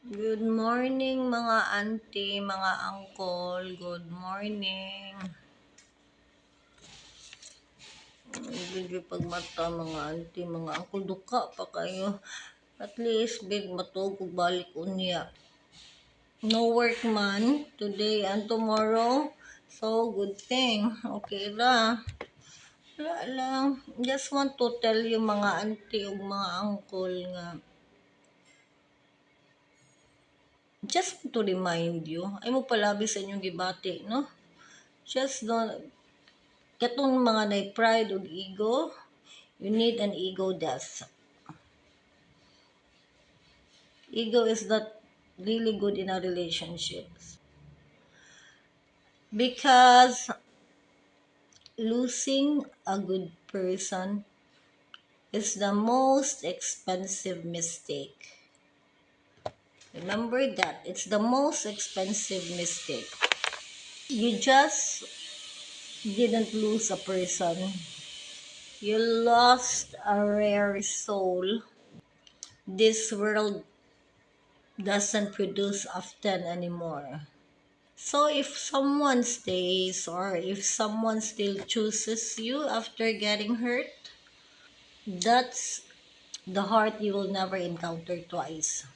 Good morning mga auntie, mga uncle. Good morning. Hindi pagmata mga auntie, mga uncle. Duka pa kayo. At least big matog ug balik unya. No work man today and tomorrow. So good thing. Okay ra. Wala lang. Just want to tell you mga auntie ug mga uncle nga just to remind you, ay mo palabi sa inyong gibati, no? Just don't, katong mga na pride ug ego, you need an ego death. Ego is not really good in a relationship. Because losing a good person is the most expensive mistake. Remember that. It's the most expensive mistake. You just didn't lose a person. You lost a rare soul. This world doesn't produce often anymore. So if someone stays or if someone still chooses you after getting hurt, that's the heart you will never encounter twice.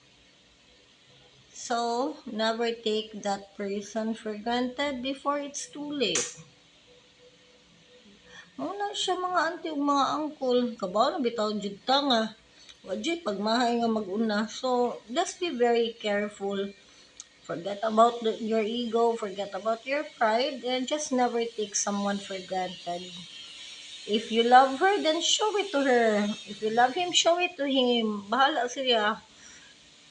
So never take that person for granted before it's too late. Muna siya mga auntie ug mga uncle, kabaw na bitaw jud ta nga. Wa jud pagmahay nga mag-una. So just be very careful. Forget about your ego, forget about your pride, and just never take someone for granted. If you love her, then show it to her. If you love him, show it to him. Bahala siya.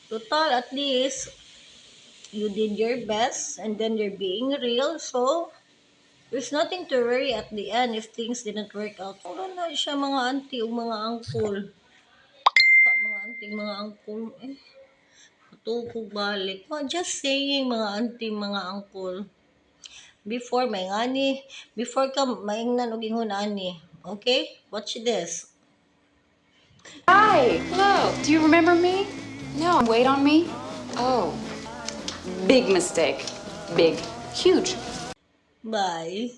Total, at least, you did your best, and then you're being real, so there's nothing to worry at the end if things didn't work out. Wala na siya mga auntie o mga uncle. Mga auntie, mga uncle, tukog balik. Oh, just saying mga auntie, mga uncle. Before may ngani, before ka maingnan og ingon ani. Okay? Watch this. Hi. Hello. Do you remember me? No. Wait on me? Oh. Big mistake. Big. Huge. Bye.